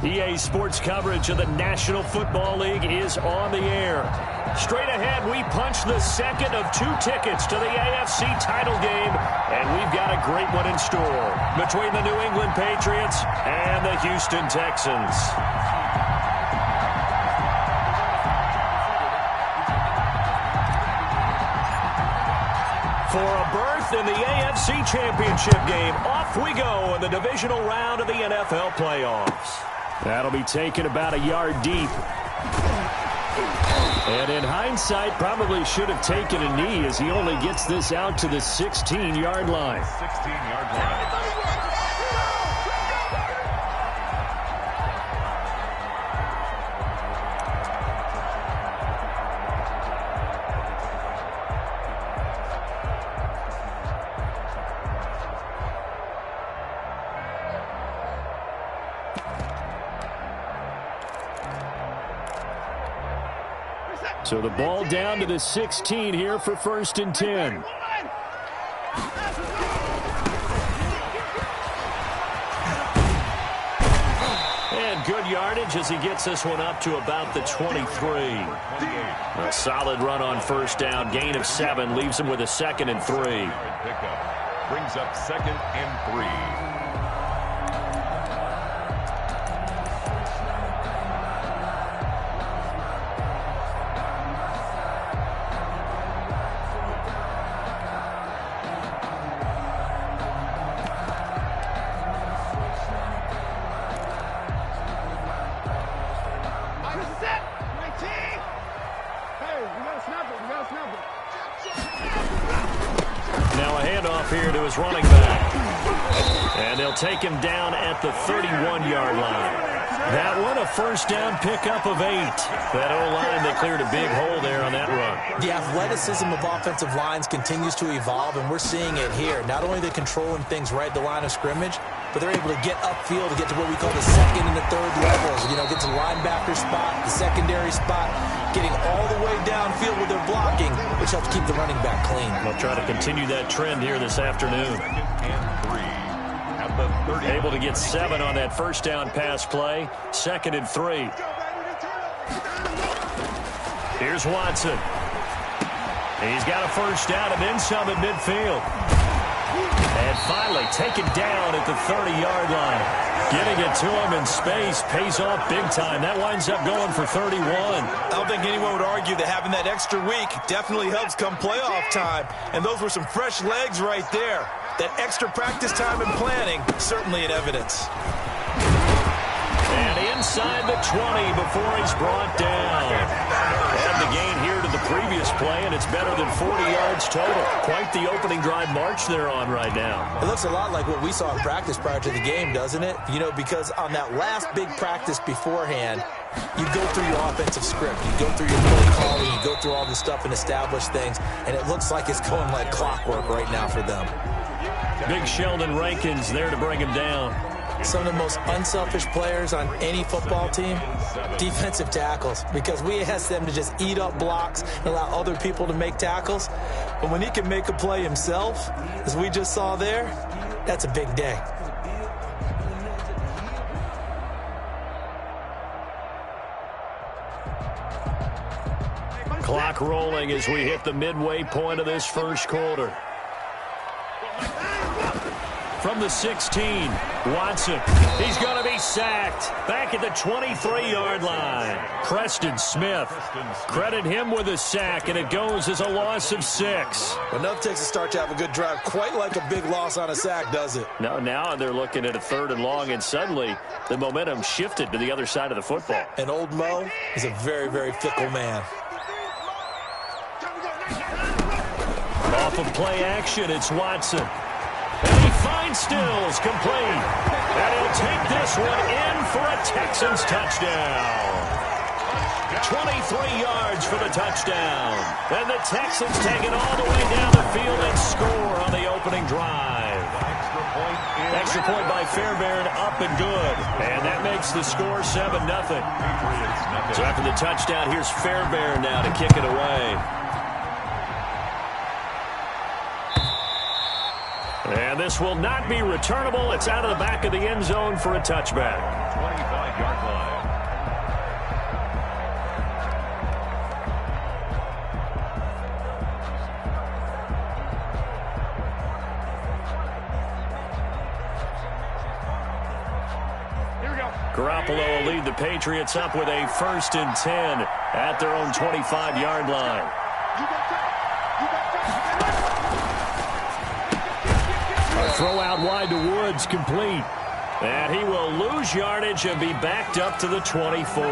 EA Sports coverage of the National Football League is on the air. Straight ahead, we punch the second of 2 tickets to the AFC title game, and we've got a great one in store between the New England Patriots and the Houston Texans. For a berth in the AFC Championship game, off we go in the divisional round of the NFL playoffs. That'll be taken about a yard deep. And in hindsight, probably should have taken a knee as he only gets this out to the 16-yard line. 16-yard line. So the ball down to the 16 here for 1st and 10. And good yardage as he gets this one up to about the 23. A solid run on 1st down. Gain of 7 leaves him with a 2nd and 3. Brings up 2nd and 3. Now a handoff here to his running back. And they'll take him down at the 31-yard line. That one, a 1st down pickup of 8. That O-line, they cleared a big hole there on that run. The athleticism of offensive lines continues to evolve, and we're seeing it here. Not only are they controlling things right at the line of scrimmage, but they're able to get upfield to get to what we call the 2nd and the 3rd levels. You know, get to the linebacker spot, the secondary spot, getting all the way downfield with their blocking, which helps keep the running back clean. They'll try to continue that trend here this afternoon. 2nd and 3 at the 30. Able to get 7 on that 1st down pass play. 2nd and 3. Here's Watson. He's got a 1st down and then some at midfield. And finally taken down at the 30-yard line. Getting it to him in space pays off big time. That winds up going for 31. I don't think anyone would argue that having that extra week definitely helps come playoff time. And those were some fresh legs right there. That extra practice time and planning, certainly in evidence. And inside the 20 before he's brought down. Add the gain here to the previous play, and it's better than 40 yards total. Quite the opening drive march they're on right now. It looks a lot like what we saw in practice prior to the game, doesn't it? You know, because on that last big practice beforehand, you go through your offensive script. You go through your play calling. You go through all the stuff and establish things, and it looks like it's going like clockwork right now for them. Big Sheldon Rankins there to bring him down. Some of the most unselfish players on any football team, defensive tackles, because we ask them to just eat up blocks and allow other people to make tackles. But when he can make a play himself, as we just saw there, that's a big day. Clock rolling as we hit the midway point of this 1st quarter. From the 16, Watson. He's going to be sacked. Back at the 23-yard line. Preston Smith. Credit him with a sack, and it goes as a loss of 6. Enough takes a start to have a good drive. Quite like a big loss on a sack, does it? Now they're looking at a 3rd and long, and suddenly the momentum shifted to the other side of the football. And old Mo is a very, very fickle man. Off of play action, it's Watson. And he finds Stills complete. And he'll take this one in for a Texans touchdown. 23 yards for the touchdown. And the Texans take it all the way down the field and score on the opening drive. Extra point by Fairbairn, up and good. And that makes the score 7-0. So after the touchdown, here's Fairbairn now to kick it away. And this will not be returnable. It's out of the back of the end zone for a touchback. 25 25-yard line. Garoppolo will lead the Patriots up with a 1st and 10 at their own 25-yard line. A throw out wide to Woods, complete. And he will lose yardage and be backed up to the 24.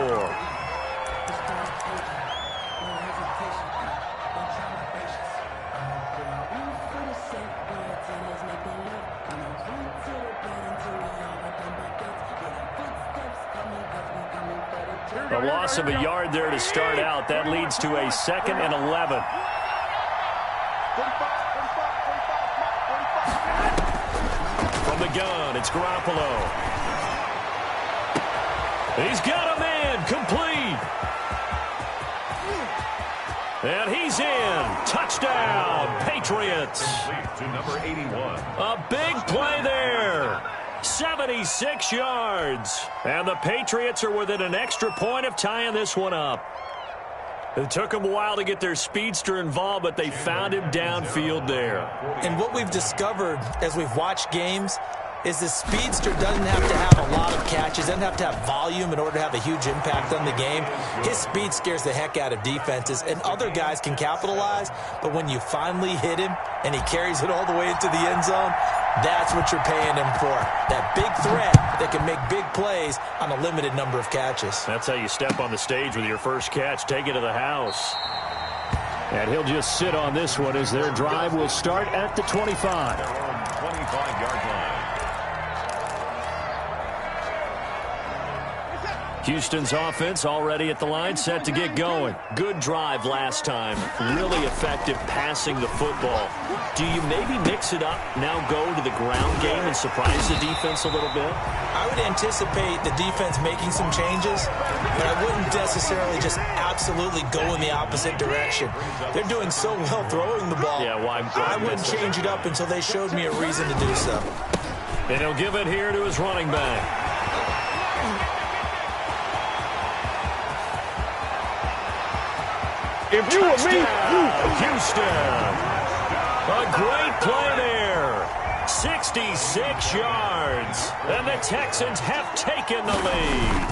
A loss of a yard there to start out. That leads to a 2nd and 11. From the gun, it's Garoppolo. He's got a man, complete. And he's in. Touchdown, Patriots. To number 81. A big play there. 76 yards. And the Patriots are within an extra point of tying this one up. It took them a while to get their speedster involved, but they found him downfield there. And what we've discovered as we've watched games is the speedster doesn't have to have a lot of catches, doesn't have to have volume in order to have a huge impact on the game. His speed scares the heck out of defenses, and other guys can capitalize, but when you finally hit him and he carries it all the way into the end zone, that's what you're paying him for. That big threat that can make big plays on a limited number of catches. That's how you step on the stage with your first catch. Take it to the house. And he'll just sit on this one as their drive will start at the 25. 25-yard line. Houston's offense already at the line, set to get going. Good drive last time. Really effective passing the football. Do you maybe mix it up, now go to the ground game and surprise the defense a little bit? I would anticipate the defense making some changes, but I wouldn't necessarily just absolutely go in the opposite direction. They're doing so well throwing the ball. Yeah, why I wouldn't change it up until they showed me a reason to do so. And he'll give it here to his running back. If you were me, Houston. A great play there. 66 yards. And the Texans have taken the lead.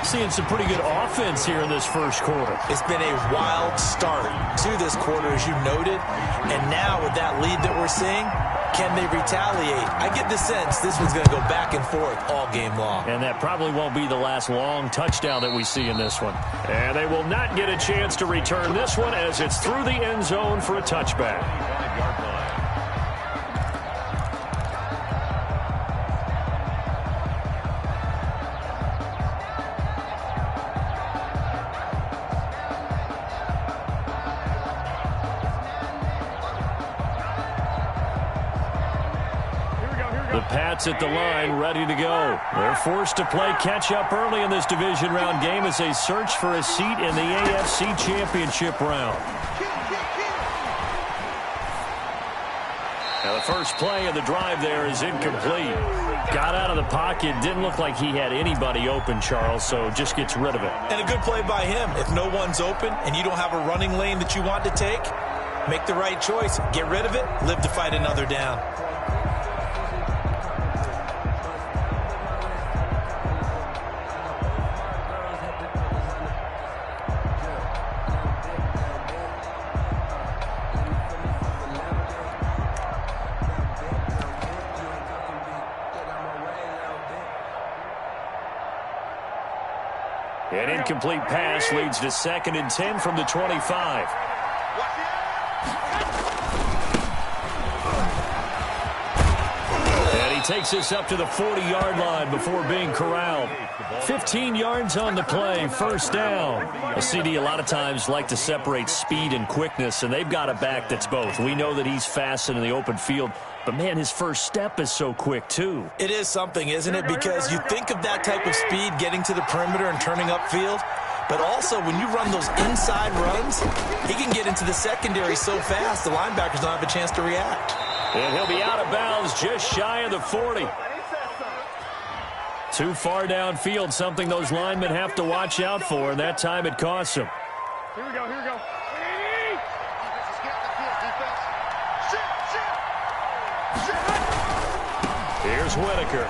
Seeing some pretty good offense here in this first quarter. It's been a wild start to this quarter, as you noted. And now with that lead that we're seeing, can they retaliate? I get the sense this one's going to go back and forth all game long. And that probably won't be the last long touchdown that we see in this one. And they will not get a chance to return this one as it's through the end zone for a touchback. 25-yard line. The Pats at the line, ready to go. They're forced to play catch-up early in this division round game as they search for a seat in the AFC Championship round. Now the first play of the drive there is incomplete. Got out of the pocket, didn't look like he had anybody open, Charles, so just gets rid of it. And a good play by him. If no one's open and you don't have a running lane that you want to take, make the right choice. Get rid of it, live to fight another down. An incomplete pass leads to 2nd and 10 from the 25. And he takes this up to the 40-yard line before being corralled. 15 yards on the play, first down. A CD a lot of times like to separate speed and quickness, and they've got a back that's both. We know that he's fast in the open field, but, man, his first step is so quick, too. It is something, isn't it? Because you think of that type of speed getting to the perimeter and turning upfield, but also when you run those inside runs, he can get into the secondary so fast the linebackers don't have a chance to react. And he'll be out of bounds just shy of the 40. Too far downfield, something those linemen have to watch out for, and that time it costs them. Here we go, here we go. Here's Whitaker.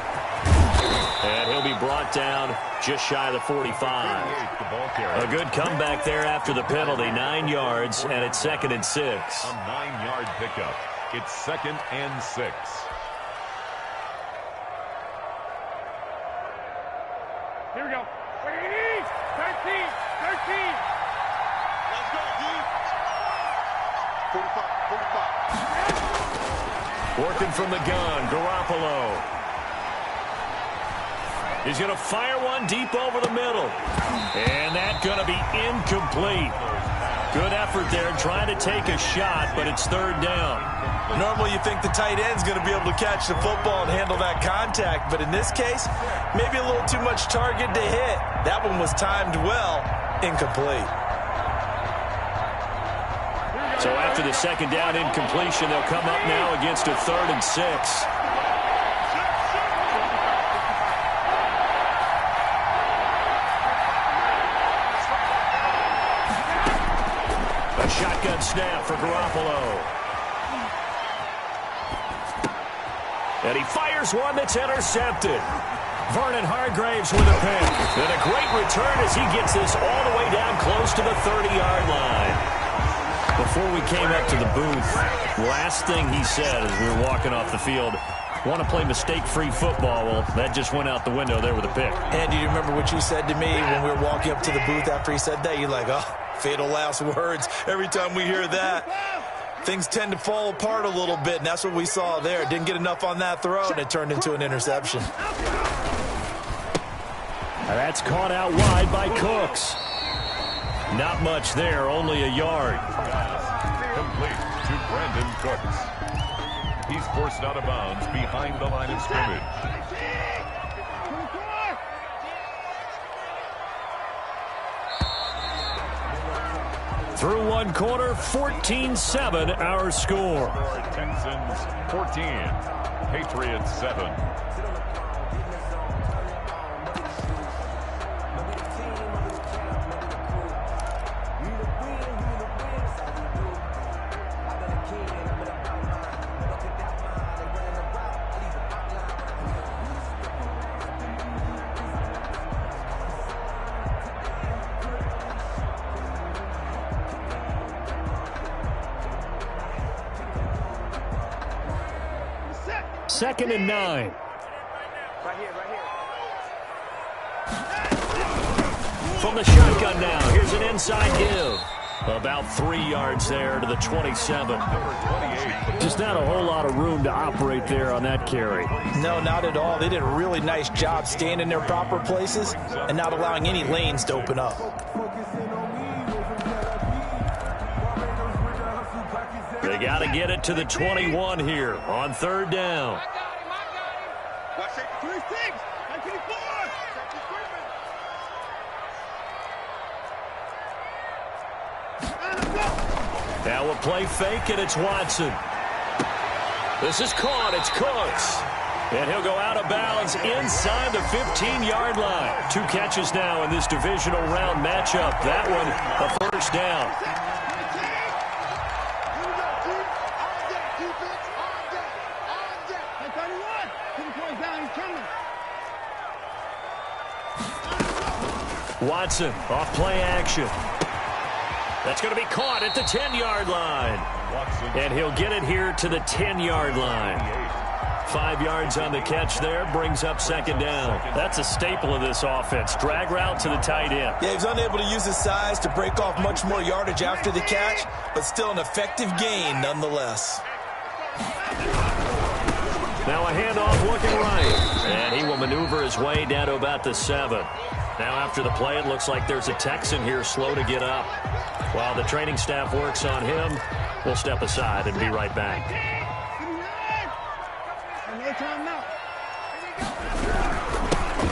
And he'll be brought down just shy of the 45. A good comeback there after the penalty. 9 yards, and it's 2nd and 6. A 9-yard pickup. It's 2nd and 6. Here we go. 13. Let's go, dude. 45. Working from the gun, Garoppolo. He's going to fire one deep over the middle. And that's going to be incomplete. Good effort there trying to take a shot, but it's 3rd down. Normally you think the tight end's going to be able to catch the football and handle that contact, but in this case, maybe a little too much target to hit. That one was timed well, incomplete. So after the 2nd down incompletion, they'll come up now against a 3rd and 6. A shotgun snap for Garoppolo. And he fires one that's intercepted. Vernon Hargraves with a pick. And a great return as he gets this all the way down close to the 30-yard line. Before we came up to the booth, last thing he said as we were walking off the field, want to play mistake-free football. Well, that just went out the window there with a pick. And do you remember what you said to me when we were walking up to the booth after he said that? You're like, oh, fatal last words. Every time we hear that, things tend to fall apart a little bit, and that's what we saw there. Didn't get enough on that throw, and it turned into an interception. That's caught out wide by Cooks. Not much there, only a yard. Complete to Brandon Cooks. He's forced out of bounds behind the line of scrimmage. Through one quarter, 14-7 our score. Texans 14, Patriots 7. Second and 9. Right here. From the shotgun now, here's an inside give. About 3 yards there to the 27. Just not a whole lot of room to operate there on that carry. No, not at all. They did a really nice job staying in their proper places and not allowing any lanes to open up. They got to get it to the 21 here on 3rd down. Now a play fake, and it's Watson. This is caught. It's Cooks. And he'll go out of bounds inside the 15-yard line. 2 catches now in this divisional round matchup. That one a 1st down. Watson off play action. That's going to be caught at the 10-yard line. And he'll get it here to the 10-yard line. 5 yards on the catch there, brings up 2nd down. That's a staple of this offense. Drag route to the tight end. Yeah, he's unable to use his size to break off much more yardage after the catch, but still an effective gain nonetheless. Now a handoff looking right. And he will maneuver his way down to about the 7. Now after the play, it looks like there's a Texan here slow to get up. While the training staff works on him, we'll step aside and be right back.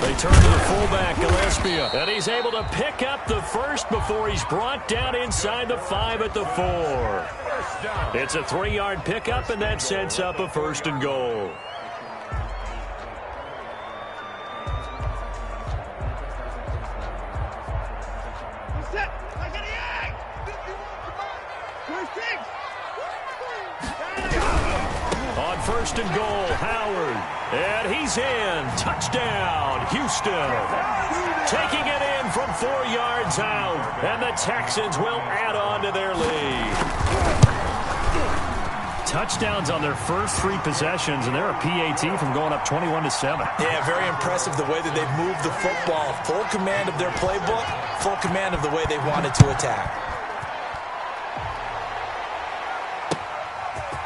They turn to the fullback, Gillespie, and he's able to pick up the first before he's brought down inside the 5 at the 4. It's a 3-yard pickup, and that sets up a 1st and goal. first and goal. Howard. And he's in. Touchdown, Houston. Taking it in from 4 yards out. And the Texans will add on to their lead. Touchdowns on their first 3 possessions, and they're a PAT from going up 21-7. Yeah, very impressive the way that they've moved the football. Full command of their playbook, full command of the way they wanted to attack.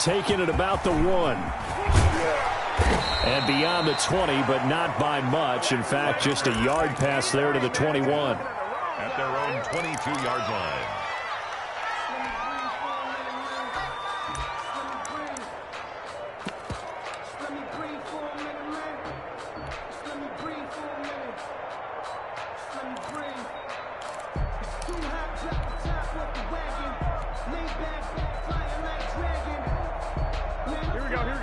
Taking it about the 1. And beyond the 20, but not by much. In fact, just a yard pass there to the 21. At their own 22-yard line.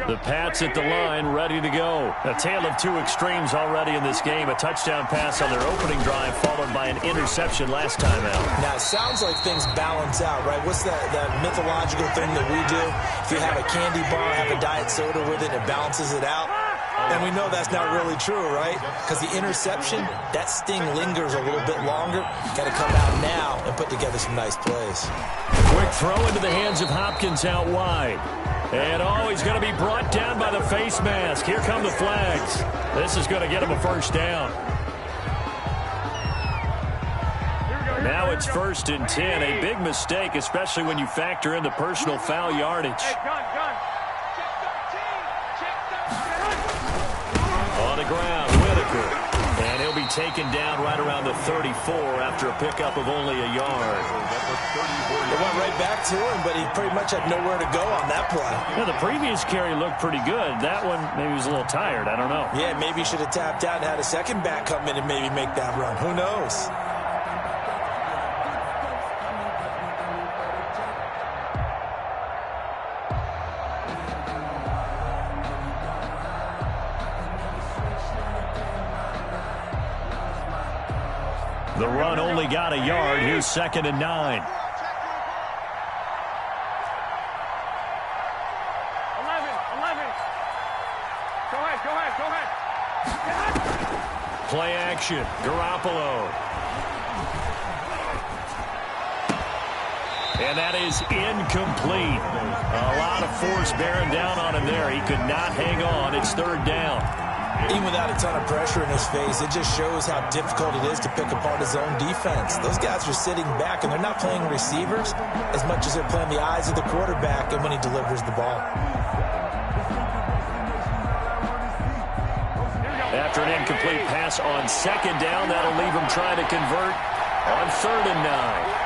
The Pats at the line, ready to go. A tale of 2 extremes already in this game. A touchdown pass on their opening drive, followed by an interception last time out. Now, it sounds like things balance out, right? What's that mythological thing that we do? If you have a candy bar, have a diet soda with it, it balances it out. And we know that's not really true, right? Because the interception, that sting lingers a little bit longer. Got to come out now and put together some nice plays. Quick throw into the hands of Hopkins out wide. And he's going to be brought down by the face mask. Here come the flags. This is going to get him a first down. Now it's 1st and 10. A big mistake, especially when you factor in the personal foul yardage. On the ground, Whitaker. And he'll be taken down right around the 34 after a pickup of only a yard. It went right back to him, but he pretty much had nowhere to go on that play. Yeah, the previous carry looked pretty good. That one, maybe he was a little tired. I don't know. Yeah, maybe he should have tapped out and had a second back come in and maybe make that run. Who knows? The run only got a yard. Here's 2nd and 9. 11. Go ahead. Play action. Garoppolo. And that is incomplete. A lot of force bearing down on him there. He could not hang on. It's 3rd down. Even without a ton of pressure in his face, it just shows how difficult it is to pick apart his own defense. Those guys are sitting back, and they're not playing receivers as much as they're playing the eyes of the quarterback and when he delivers the ball. After an incomplete pass on 2nd down, that'll leave him trying to convert on 3rd and 9.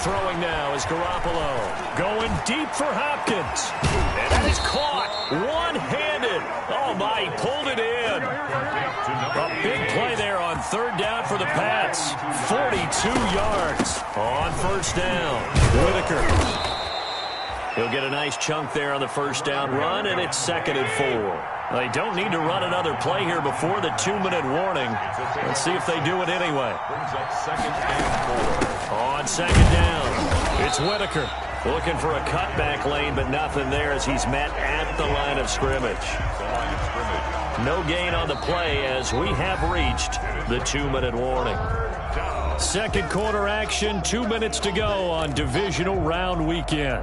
Throwing now is Garoppolo. Going deep for Hopkins. And that is caught. One-handed. Oh, my, he pulled it in. A big play there on 3rd down for the Pats. 42 yards on 1st down. Whitaker. He'll get a nice chunk there on the 1st down run, and it's 2nd and 4. They don't need to run another play here before the 2-minute warning. Let's see if they do it anyway. Brings up 2nd and 4. On 2nd down, it's Whitaker. Looking for a cutback lane, but nothing there as he's met at the line of scrimmage. No gain on the play as we have reached the 2-minute warning. 2nd quarter action, 2 minutes to go on divisional round weekend.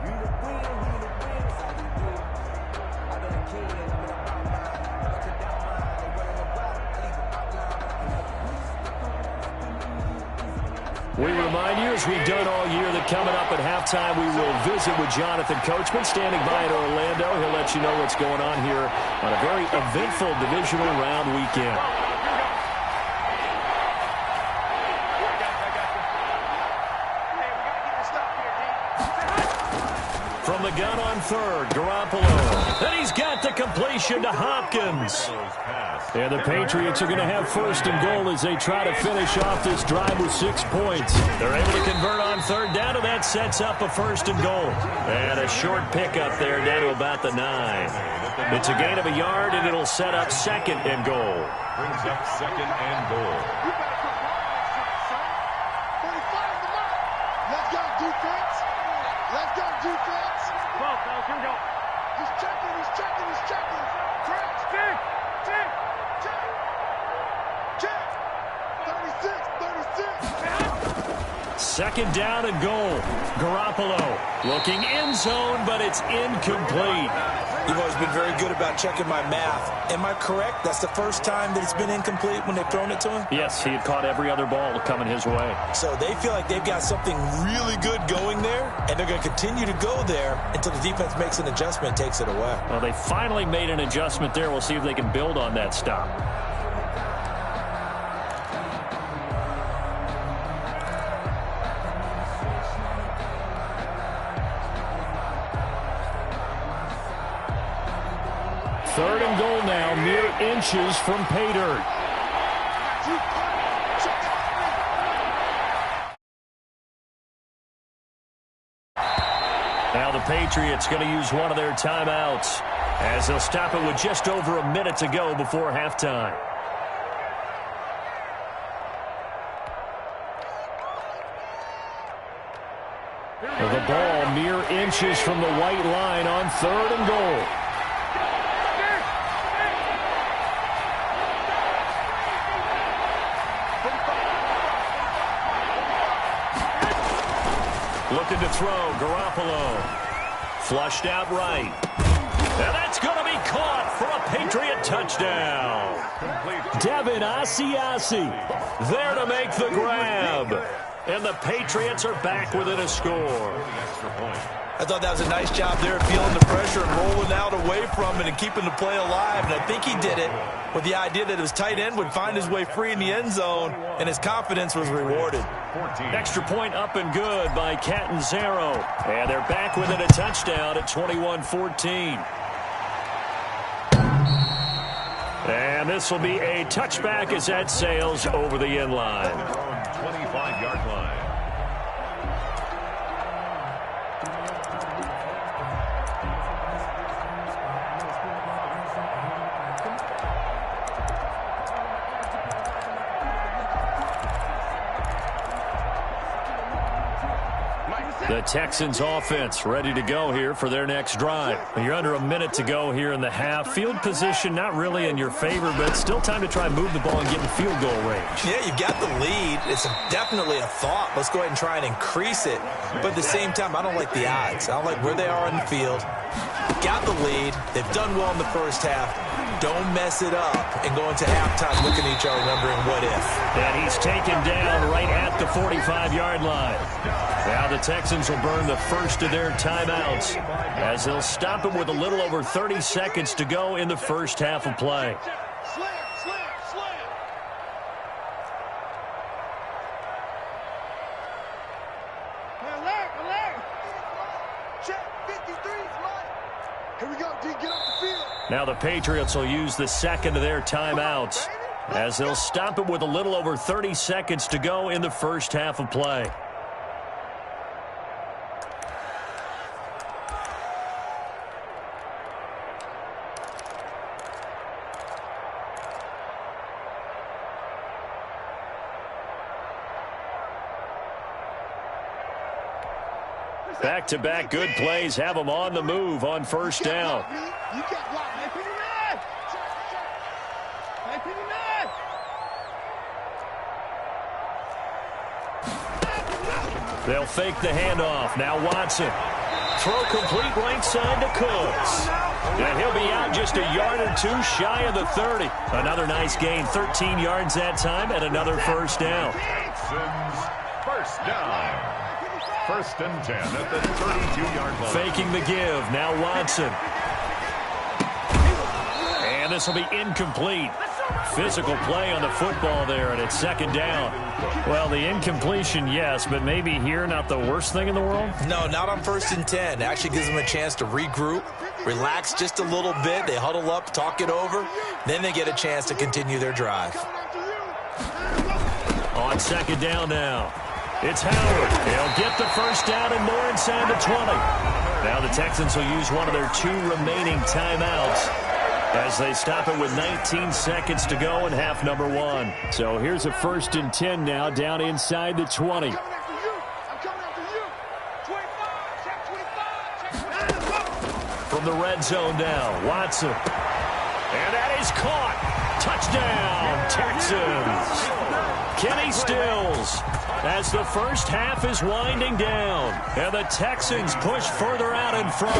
We remind you, as we've done all year, that coming up at halftime, we will visit with Jonathan Coachman, standing by in Orlando. He'll let you know what's going on here on a very eventful divisional round weekend. From the gun on 3rd, Garoppolo. And he's got the completion to Hopkins. And the Patriots are going to have 1st and goal as they try to finish off this drive with 6 points. They're able to convert on 3rd down, and that sets up a 1st and goal. And a short pickup there down to about the 9. It's a gain of a yard, and it'll set up 2nd and goal. Brings up 2nd and goal. Second down and goal. Garoppolo looking end zone, but it's incomplete. You've always been very good about checking my math. Am I correct? That's the first time that it's been incomplete when they've thrown it to him? Yes, he had caught every other ball coming his way. So they feel like they've got something really good going there, and they're going to continue to go there until the defense makes an adjustment and takes it away. Well, they finally made an adjustment there. We'll see if they can build on that stop. Third and goal now, mere inches from pay dirt. Now the Patriots going to use one of their timeouts as they'll stop it with just over a minute to go before halftime. The ball mere inches from the white line on third and goal. Looking to throw, Garoppolo. Flushed out right. And that's going to be caught for a Patriot touchdown. Devin Asiasi there to make the grab. And the Patriots are back within a score. I thought that was a nice job there, feeling the pressure and rolling out away from it and keeping the play alive. And I think he did it with the idea that his tight end would find his way free in the end zone, and his confidence was rewarded. Extra point up and good by Catanzaro. And they're back within a touchdown at 21-14. And this will be a touchback as that sails over the end line. 25-yard line. The Texans offense ready to go here for their next drive. You're under a minute to go here in the half. Field position not really in your favor, but still time to try and move the ball and get in field goal range. Yeah, you've got the lead. It's definitely a thought. Let's go ahead and try and increase it. But at the same time, I don't like the odds. I don't like where they are in the field. Got the lead. They've done well in the first half. Don't mess it up and go into halftime looking at each other wondering what if. And he's taken down right at the 45-yard line. Now the Texans will burn the first of their timeouts as they'll stop it with a little over 30 seconds to go in the first half of play. Now the Patriots will use the second of their timeouts as they'll stop it with a little over 30 seconds to go in the first half of play. Back-to-back good plays have them on the move on first down. They'll fake the handoff. Now Watson. Throw complete right side to Cooks. And he'll be out just a yard or two shy of the 30. Another nice gain, 13 yards that time, and another first down. First down. First and 10 at the 32-yard line. Faking the give. Now Watson. And this will be incomplete. Physical play on the football there, and it's second down. Well, the incompletion, yes, but maybe here not the worst thing in the world? No, not on first and 10. It actually gives them a chance to regroup, relax just a little bit. They huddle up, talk it over. Then they get a chance to continue their drive. On second down now. It's Howard. He'll get the first down and more inside the 20. Now the Texans will use one of their two remaining timeouts as they stop it with 19 seconds to go in half number one. So here's a first and 10 now down inside the 20. From the red zone now, Watson. And that is caught. Touchdown, Texans. Kenny Stills as the first half is winding down. And the Texans push further out in front.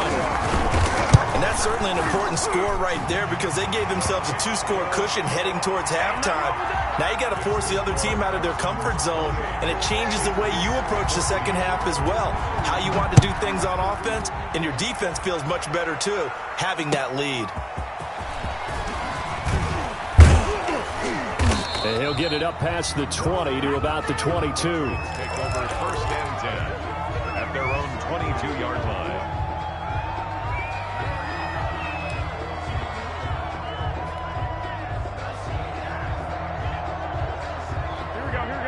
And that's certainly an important score right there because they gave themselves a 2-score cushion heading towards halftime. Now you got to force the other team out of their comfort zone, and it changes the way you approach the second half as well. How you want to do things on offense, and your defense feels much better too, having that lead. And he'll get it up past the 20 to about the 22. Take over first and 10 at their own 22-yard line.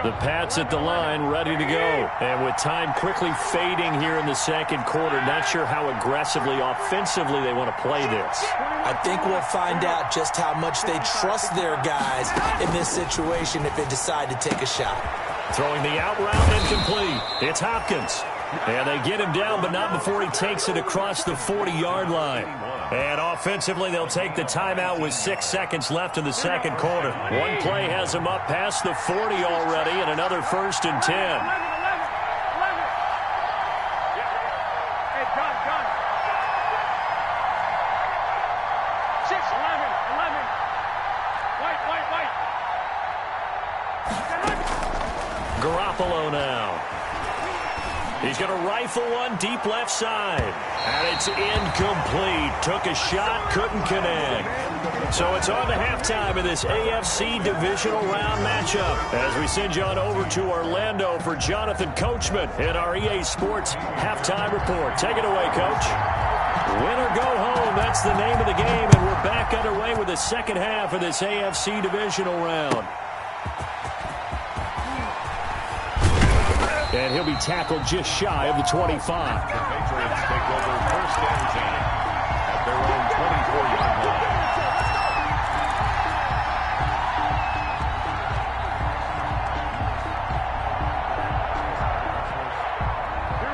The Pats at the line, ready to go. And with time quickly fading here in the second quarter, not sure how aggressively, offensively they want to play this. I think we'll find out just how much they trust their guys in this situation if they decide to take a shot. Throwing the out route incomplete. It's Hopkins. And they get him down, but not before he takes it across the 40-yard line. And offensively, they'll take the timeout with 6 seconds left in the second quarter. One play has him up past the 40 already, and another first and 10. Garoppolo now. He's going to rifle one deep left side. And it's incomplete. Took a shot, couldn't connect. So it's on to halftime of this AFC divisional round matchup. As we send you on over to Orlando for Jonathan Coachman in our EA Sports halftime report. Take it away, Coach. Win or go home, that's the name of the game. And we're back underway with the second half of this AFC divisional round. And he'll be tackled just shy of the 25. The Patriots take over first and 10 at their own 24-yard line.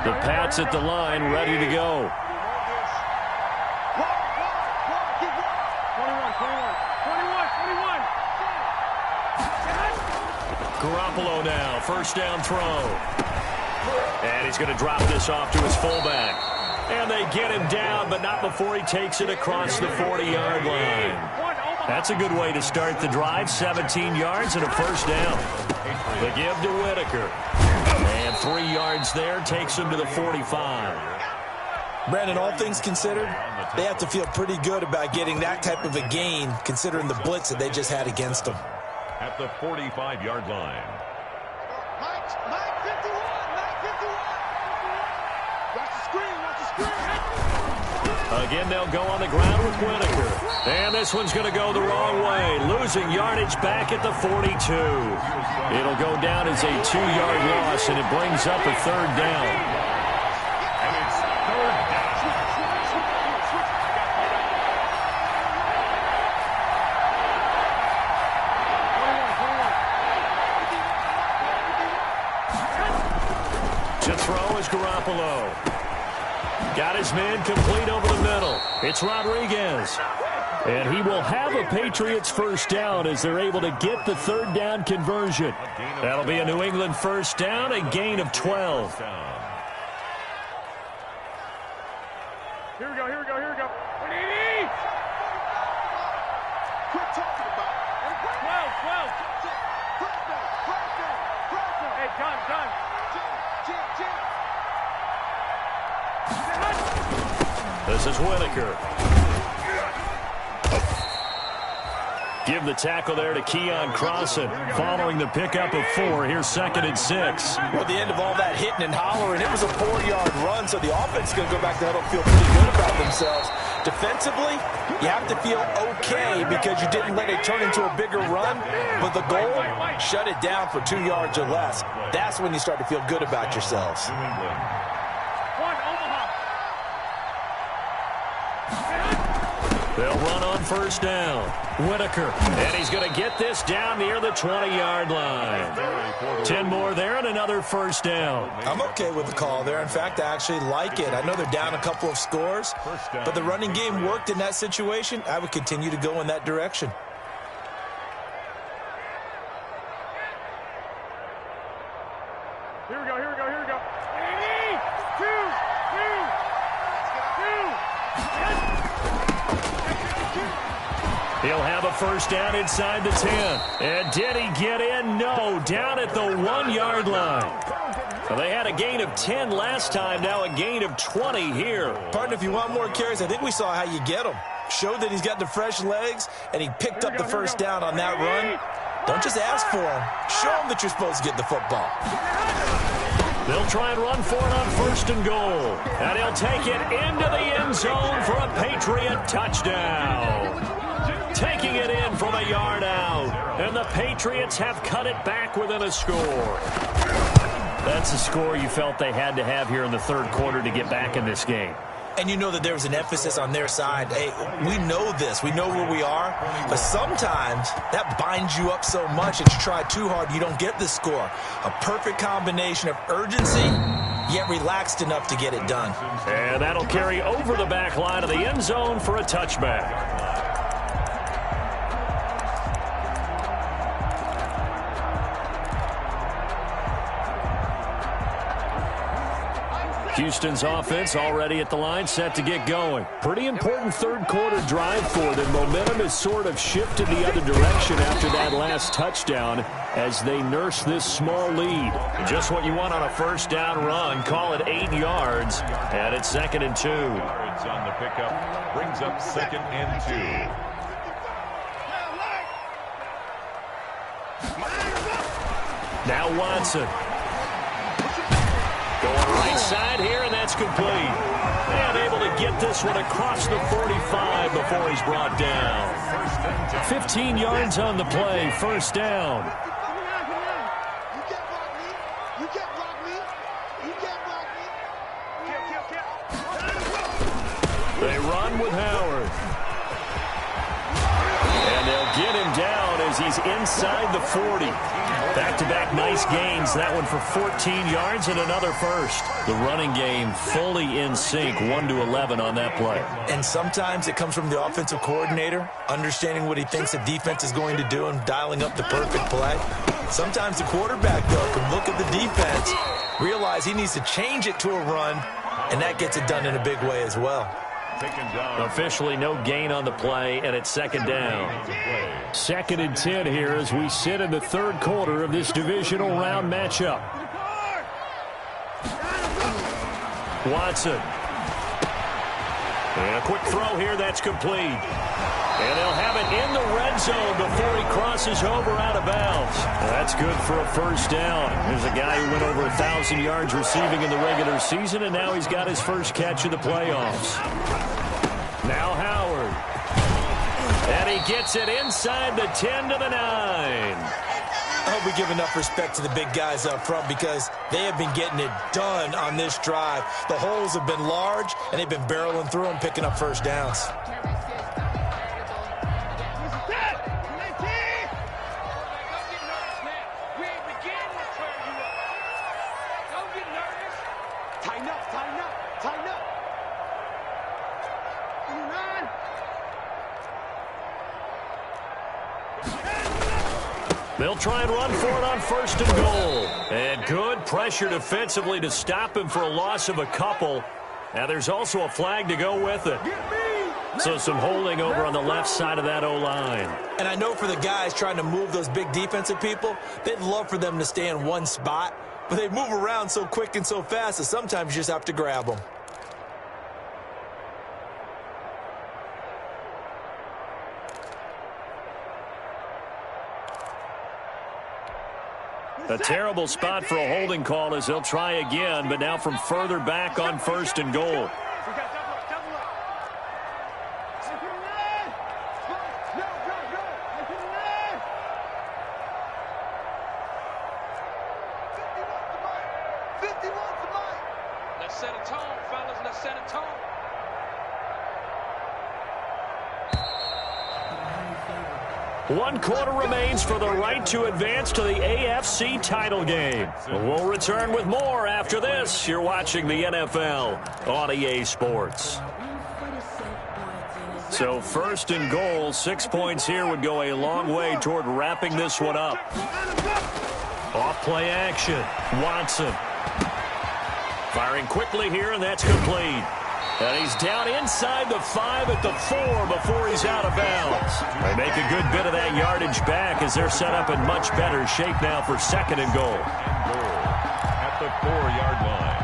The Pats at the line, ready to go. 21. Garoppolo now, first down throw. And he's going to drop this off to his fullback. And they get him down, but not before he takes it across the 40-yard line. That's a good way to start the drive. 17 yards and a first down. The give to Whitaker. And 3 yards there takes him to the 45. Brandon, all things considered, they have to feel pretty good about getting that type of a gain, considering the blitz that they just had against them. At the 45-yard line. Again, they'll go on the ground with Whitaker. And this one's going to go the wrong way. Losing yardage back at the 42. It'll go down as a 2-yard loss, and it brings up a third down. And it's third down. To throw is Garoppolo. Got his man complete over the middle. It's Rodriguez. And he will have a Patriots first down as they're able to get the third down conversion. That'll be a New England first down, a gain of 12. Here we go. What do you need? Quit talking about it. 12. Hey, done. This is Whitaker. Give the tackle there to Keon Crossan. Following the pickup of 4, here's 2nd and 6. Well, at the end of all that hitting and hollering, it was a 4-yard run, so the offense is going to go back to huddle, feel pretty good about themselves. Defensively, you have to feel okay because you didn't let it turn into a bigger run, but the goal, shut it down for 2 yards or less. That's when you start to feel good about yourselves. They'll run on first down. Whitaker, and he's going to get this down near the 20-yard line. 10 more there and another first down. I'm okay with the call there. In fact, I actually like it. I know they're down a couple of scores, but the running game worked in that situation. I would continue to go in that direction. Here we go, here we go, here we go. 2. He'll have a first down inside the 10. And did he get in? No, down at the 1-yard line. Well, they had a gain of 10 last time, now a gain of 20 here. Partner, if you want more carries, I think we saw how you get them. Showed that he's got the fresh legs, and he picked up the first down on that run. Don't just ask for him. Show him that you're supposed to get the football. They'll try and run for it on first and goal. And he'll take it into the end zone for a Patriot touchdown. Taking it in from a yard out. And the Patriots have cut it back within a score. That's a score you felt they had to have here in the third quarter to get back in this game. And you know that there was an emphasis on their side. Hey, we know this. We know where we are. But sometimes that binds you up so much that you try too hard, you don't get the score. A perfect combination of urgency, yet relaxed enough to get it done. And that'll carry over the back line of the end zone for a touchback. Houston's offense already at the line, set to get going. Pretty important third quarter drive for them. Momentum has sort of shifted the other direction after that last touchdown as they nurse this small lead. Just what you want on a first down run. Call it 8 yards, and it's 2nd and 2. Yards on the pickup brings up 2nd and 2. Now Watson. Going right side here, and that's complete. And able to get this one across the 45 before he's brought down. 15 yards on the play, first down. You can't block me. You can't block me. You can't block me. They run with Howard. And they'll get him down as he's inside the 40. Back-to-back nice gains. That one for 14 yards and another first. The running game fully in sync, 1-11 on that play. And sometimes it comes from the offensive coordinator, understanding what he thinks the defense is going to do and dialing up the perfect play. Sometimes the quarterback, though, can look at the defense, realize he needs to change it to a run, and that gets it done in a big way as well. Officially no gain on the play, and it's 2nd down. 2nd and 10 here as we sit in the third quarter of this divisional round matchup. Watson. And a quick throw here, that's complete. And they'll have it in the red zone before he crosses over out of bounds. That's good for a first down. There's a guy who went over 1,000 yards receiving in the regular season, and now he's got his first catch in the playoffs. Now Howard. And he gets it inside the 10 to the 9. I hope we give enough respect to the big guys up front because they have been getting it done on this drive. The holes have been large, and they've been barreling through them, picking up first downs. They'll try and run for it on first and goal. And good pressure defensively to stop him for a loss of a couple. Now there's also a flag to go with it. So some holding over on the left side of that O-line. And I know for the guys trying to move those big defensive people, they'd love for them to stay in one spot. But they move around so quick and so fast that sometimes you just have to grab them. A terrible spot for a holding call as they'll try again, but now from further back on first and goal. 1 quarter remains for the right to advance to the AFC title game. We'll return with more after this. You're watching the NFL on EA Sports. So 1st and goal, 6 points here would go a long way toward wrapping this one up. Off play action. Watson. Firing quickly here, and that's complete. And he's down inside the 5 at the 4 before he's out of bounds. They make a good bit of that yardage back as they're set up in much better shape now for 2nd and goal. At the 4-yard line.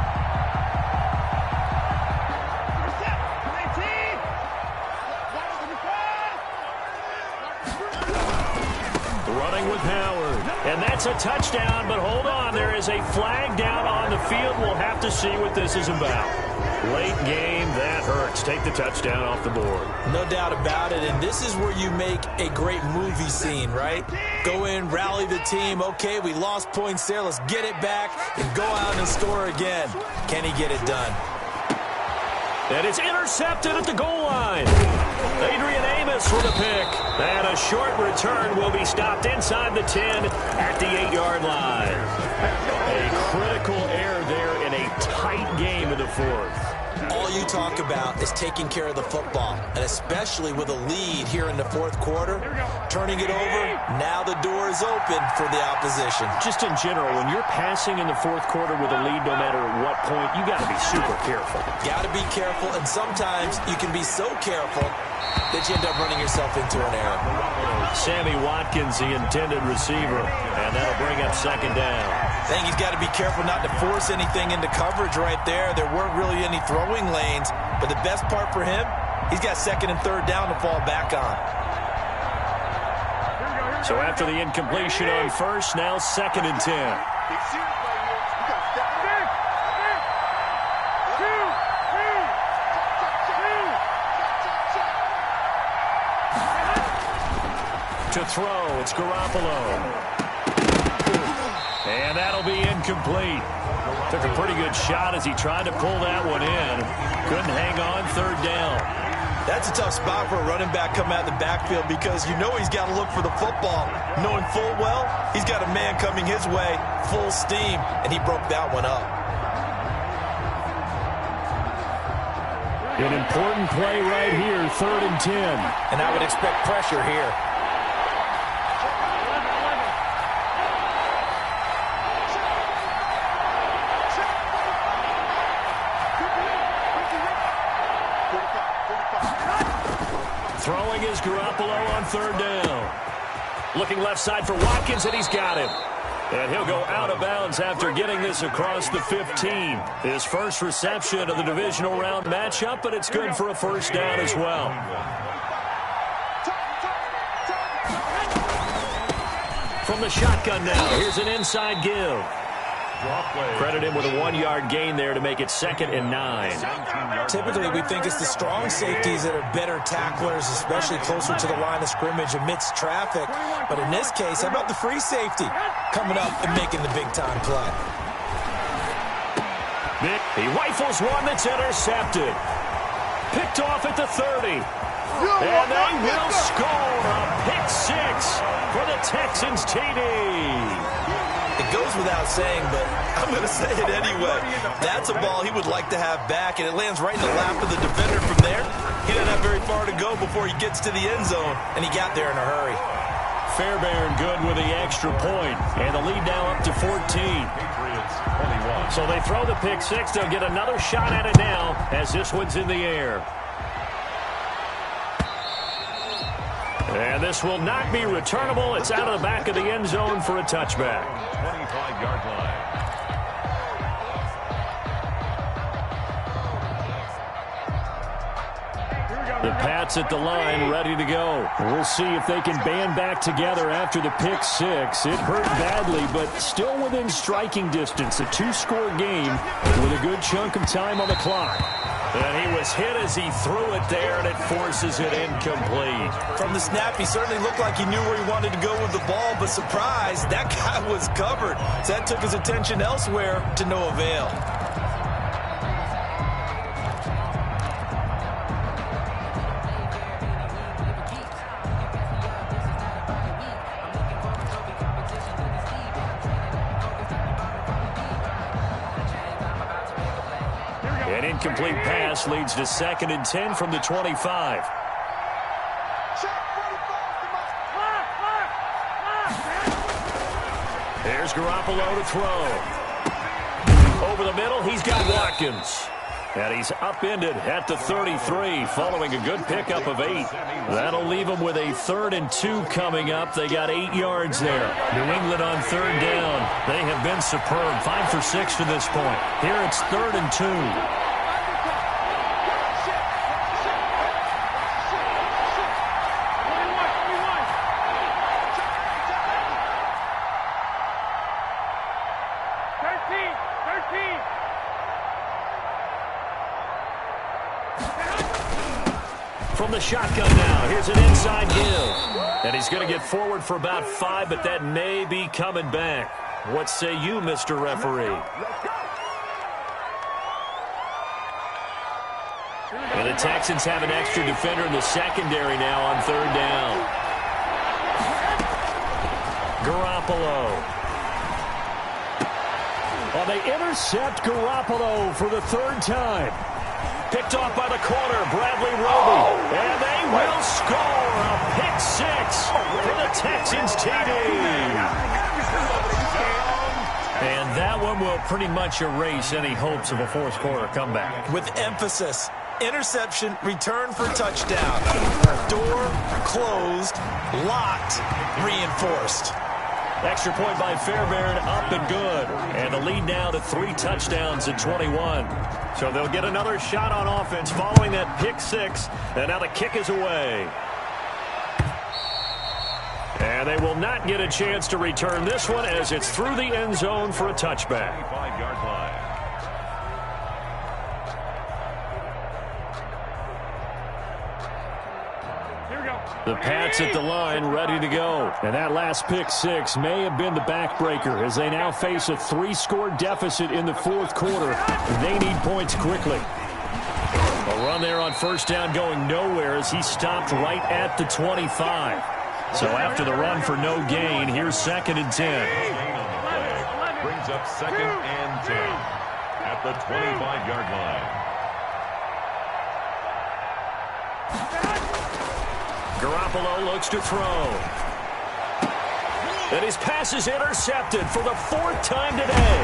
Running with Howard. And that's a touchdown, but hold on. There is a flag down on the field. We'll have to see what this is about. Late game, that hurts. Take the touchdown off the board. No doubt about it, and this is where you make a great movie scene, right? Go in, rally the team. Okay, we lost points there. Let's get it back and go out and score again. Can he get it done? And it's intercepted at the goal line. Adrian Amos for the pick. And a short return will be stopped inside the 10 at the 8-yard line. A critical error there in a tight game in the 4th. All you talk about is taking care of the football, and especially with a lead here in the 4th quarter, turning it over, now the door is open for the opposition. Just in general, when you're passing in the 4th quarter with a lead, no matter what point, you got to be super careful. Got to be careful, and sometimes you can be so careful that you end up running yourself into an error. Sammy Watkins, the intended receiver, and that'll bring up 2nd down. I think he's got to be careful not to force anything into coverage right there. There weren't really any throwing lanes, but the best part for him, he's got 2nd and 3rd down to fall back on. So after the incompletion on 1st, now 2nd and 10. To throw, it's Garoppolo. And that'll be incomplete. Took a pretty good shot as he tried to pull that one in. Couldn't hang on 3rd down. That's a tough spot for a running back coming out of the backfield because you know he's got to look for the football. Knowing full well, he's got a man coming his way, full steam, and he broke that one up. An important play right here, 3rd and 10. And I would expect pressure here. Throwing is Garoppolo on 3rd down. Looking left side for Watkins, and he's got him. And he'll go out of bounds after getting this across the 15. His first reception of the divisional round matchup, but it's good for a 1st down as well. From the shotgun now, here's an inside give. Credit him with a 1-yard gain there to make it 2nd and 9. Typically, we think it's the strong safeties that are better tacklers, especially closer to the line of scrimmage amidst traffic. But in this case, how about the free safety coming up and making the big-time play? He rifles one that's intercepted. Picked off at the 30. And they will score a pick 6 for the Texans TD. It goes without saying, but I'm going to say it anyway. That's a ball he would like to have back, and it lands right in the lap of the defender from there. He doesn't have very far to go before he gets to the end zone, and he got there in a hurry. Fairbairn good with the extra point, and the lead now up to 14. So they throw the pick 6. They'll get another shot at it now as this one's in the air. And this will not be returnable. It's out of the back of the end zone for a touchback. 25-yard line. The Pats at the line, ready to go. We'll see if they can band back together after the pick 6. It hurt badly, but still within striking distance. A 2-score game with a good chunk of time on the clock. And he was hit as he threw it there, and it forces it incomplete. From the snap, he certainly looked like he knew where he wanted to go with the ball, but surprise, that guy was covered. So that took his attention elsewhere to no avail. incomplete pass leads to 2nd and 10 from the 25. Here's Garoppolo to throw. Over the middle, he's got Watkins. And he's upended at the 33 following a good pickup of 8. That'll leave them with a 3rd and 2 coming up. They got 8 yards there. New England on 3rd down. They have been superb. 5 for 6 to this point. Here it's 3rd and 2. From the shotgun now, here's an inside give. And he's going to get forward for about 5, but that may be coming back. What say you, Mr. Referee? And the Texans have an extra defender in the secondary now on 3rd down. Garoppolo. Well, they intercept Garoppolo for the 3rd time. Picked off by the corner, Bradley Roby. And they will score a pick 6 for the Texans TD. And that one will pretty much erase any hopes of a 4th quarter comeback. With emphasis, interception, return for touchdown. Door closed, locked, reinforced. Extra point by Fairbairn, up and good. And the lead now to 3 touchdowns at 21. So they'll get another shot on offense following that pick 6. And now the kick is away. And they will not get a chance to return this one as it's through the end zone for a touchback. 5-yard line. The Pats at the line, ready to go. And that last pick 6 may have been the backbreaker as they now face a 3-score deficit in the 4th quarter. They need points quickly. A run there on 1st down going nowhere as he stopped right at the 25. So after the run for no gain, here's 2nd and 10. Brings up 2nd and 10 at the 25-yard line. Garoppolo looks to throw. And his pass is intercepted for the 4th time today.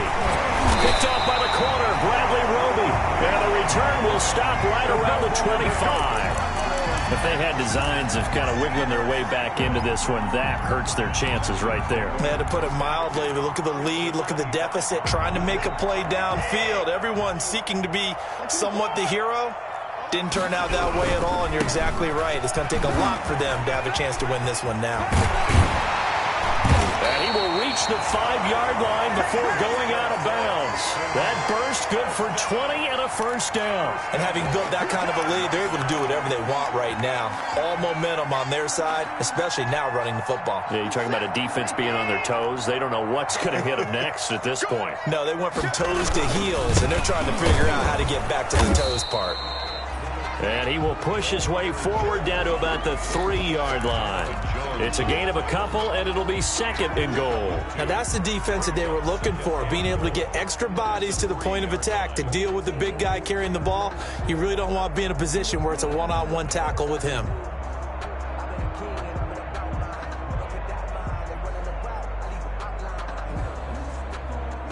Picked off by the corner, Bradley Roby. And the return will stop right around the 25. If they had designs of kind of wiggling their way back into this one, that hurts their chances right there. They had to put it mildly. Look at the lead, look at the deficit, trying to make a play downfield. Everyone seeking to be somewhat the hero. Didn't turn out that way at all, and you're exactly right. It's going to take a lot for them to have a chance to win this one now. And he will reach the 5-yard line before going out of bounds. That burst good for 20 and a 1st down. And having built that kind of a lead, they're able to do whatever they want right now. All momentum on their side, especially now running the football. Yeah, you're talking about a defense being on their toes. They don't know what's going to hit them next at this point. No, they went from toes to heels, and they're trying to figure out how to get back to the toes part. And he will push his way forward down to about the 3-yard line. It's a gain of a couple, and it'll be 2nd and goal. Now, that's the defense that they were looking for, being able to get extra bodies to the point of attack to deal with the big guy carrying the ball. You really don't want to be in a position where it's a one-on-one tackle with him.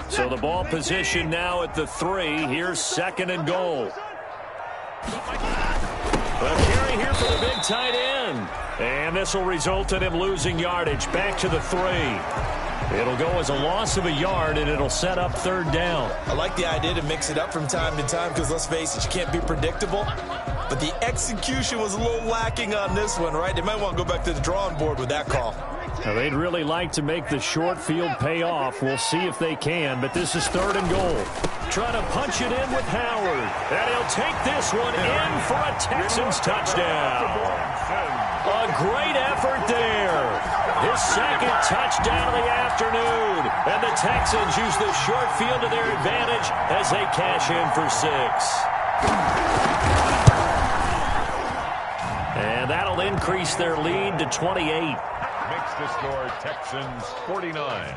So the ball position now at the 3. Here's 2nd and goal. A carry here for the big tight end. And this will result in him losing yardage back to the 3. It'll go as a loss of a yard, and it'll set up 3rd down. I like the idea to mix it up from time to time because, let's face it, you can't be predictable. But the execution was a little lacking on this one, right? They might want to go back to the drawing board with that call. Now, they'd really like to make the short field pay off. We'll see if they can, but this is 3rd and goal. Trying to punch it in with Howard. And he'll take this one in for a Texans touchdown. A great effort there. His 2nd touchdown of the afternoon. And the Texans use the short field to their advantage as they cash in for 6. And that'll increase their lead to 28. Makes the score Texans 49,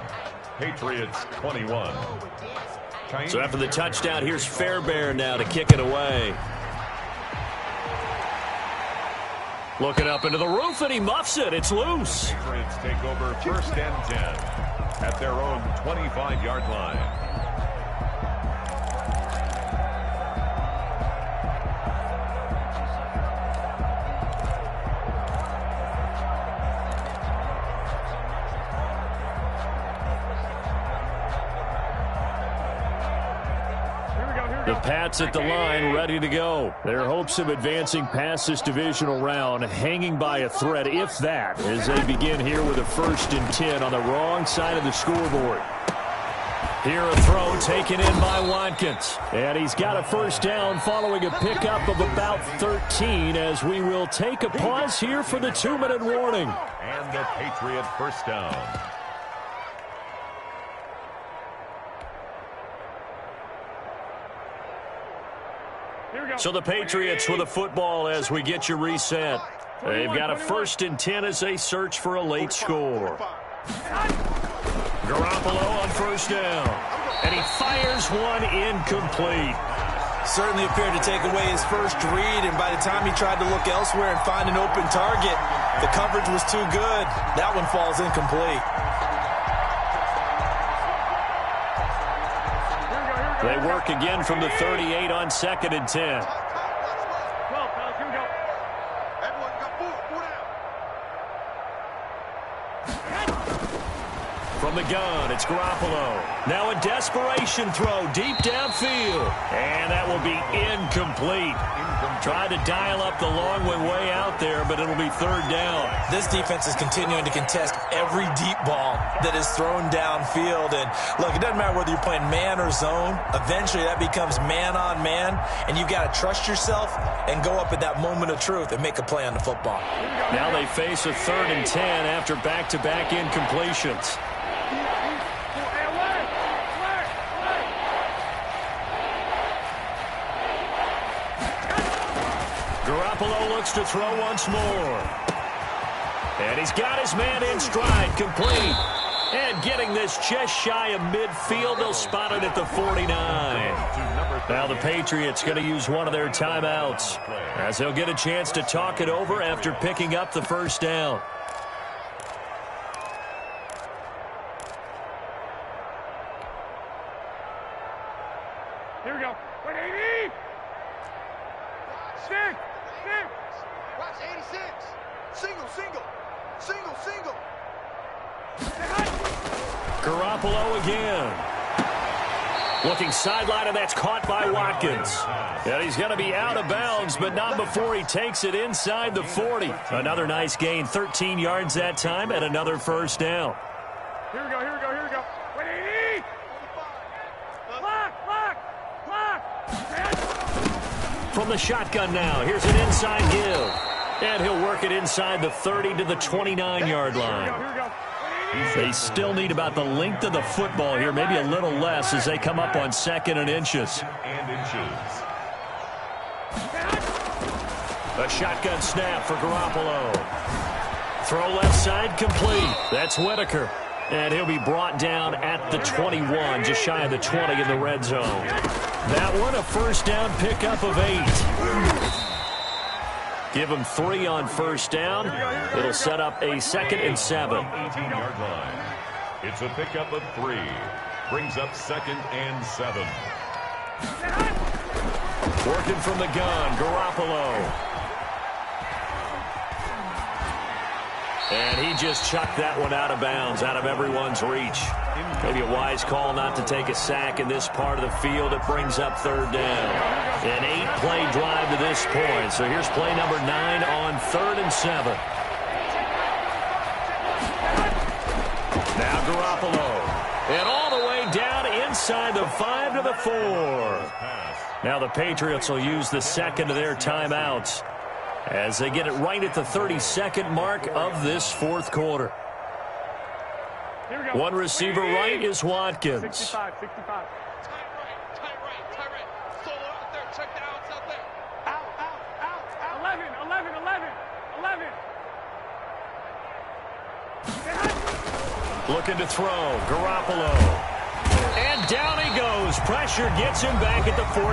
Patriots 21. So after the touchdown, here's Fairbairn now to kick it away. Looking up into the roof, and he muffs it. It's loose. Patriots take over 1st and 10 at their own 25-yard line. The Pats at the line, ready to go. Their hopes of advancing past this divisional round hanging by a thread, if that, as they begin here with a 1st and 10 on the wrong side of the scoreboard. Here a throw taken in by Watkins. And he's got a 1st down following a pickup of about 13 as we will take a pause here for the 2-minute warning. And the Patriot 1st down. So the Patriots with a football as we get you reset. They've got a 1st and 10 as they search for a late score. Garoppolo on 1st down. And he fires one incomplete. Certainly appeared to take away his first read, and by the time he tried to look elsewhere and find an open target, the coverage was too good. That one falls incomplete. They work again from the 38 on 2nd and 10. From the gun, it's Garoppolo. Now a desperation throw deep downfield. And that will be incomplete. Tried to dial up the long way out there, but it'll be 3rd down. This defense is continuing to contest every deep ball that is thrown downfield. And look, it doesn't matter whether you're playing man or zone. Eventually that becomes man on man, and you've got to trust yourself and go up at that moment of truth and make a play on the football. Now they face a 3rd and 10 after back-to-back incompletions. Garoppolo looks to throw once more. And he's got his man in stride, complete. And getting this just shy of midfield, they'll spot it at the 49. Now the Patriots going to use one of their timeouts as they'll get a chance to talk it over after picking up the 1st down. Here we go. 180. Stick. Watch 86. Single. Garoppolo again. Looking sideline, and that's caught by Watkins. And he's going to be out of bounds, but not before he takes it inside the 40. Another nice gain, 13 yards that time, and another 1st down. Here we go. 180. Block. From the shotgun now, here's an inside give. And he'll work it inside the 30 to the 29-yard line. Here we go. They still need about the length of the football here, maybe a little less as they come up on 2nd and inches. A shotgun snap for Garoppolo. Throw left side complete. That's Whitaker. And he'll be brought down at the 21, just shy of the 20 in the red zone. That one, a 1st down pickup of 8. Give him 3 on 1st down. It'll set up a 2nd and 7. 18-yard line. It's a pickup of 3. Brings up 2nd and 7. Working from the gun, Garoppolo. And he just chucked that one out of bounds, out of everyone's reach. Maybe a wise call not to take a sack in this part of the field. It brings up 3rd down. An 8-play drive to this point. So here's play number 9 on 3rd and 7. Now Garoppolo. And all the way down inside the 5 to the 4. Now the Patriots will use the 2nd of their timeouts as they get it right at the 32nd mark of this 4th quarter. One receiver right is Watkins. 65. Tight right. Solo out there. Check the outs out there. Out. 11. Looking to throw. Garoppolo. And down he goes. goes. Pressure gets him back at the 14.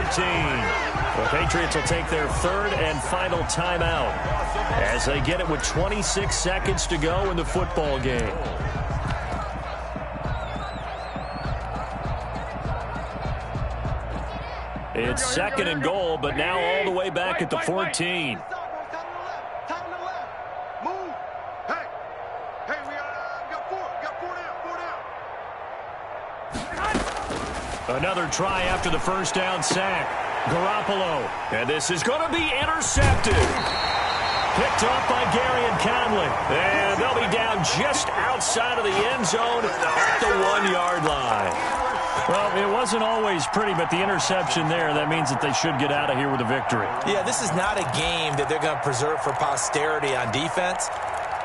The Patriots will take their third and final timeout as they get it with 26 seconds to go in the football game. It's second and goal, but now all the way back at the 14. Another try after the first down sack. Garoppolo. And this is going to be intercepted. Picked up by Gary and Conley. And they'll be down just outside of the end zone at the 1-yard line. Well, it wasn't always pretty, but the interception there, that means that they should get out of here with a victory. Yeah, this is not a game that they're going to preserve for posterity on defense,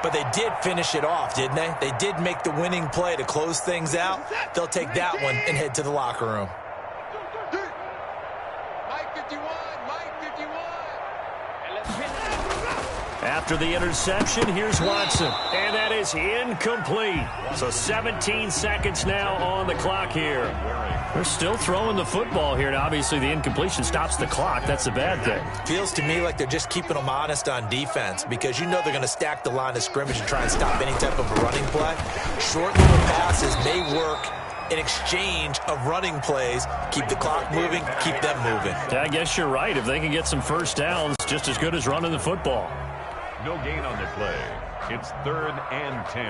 but they did finish it off, didn't they? They did make the winning play to close things out. They'll take that one and head to the locker room. After the interception, here's Watson. And that is incomplete. So 17 seconds now on the clock here. They're still throwing the football here. Now, obviously, the incompletion stops the clock. That's a bad thing. Feels to me like they're just keeping them honest on defense because you know they're going to stack the line of scrimmage and try and stop any type of a running play. Short little passes may work in exchange of running plays. Keep the clock moving, keep them moving. Yeah, I guess you're right. If they can get some first downs, just as good as running the football. No gain on the play. It's 3rd and 10.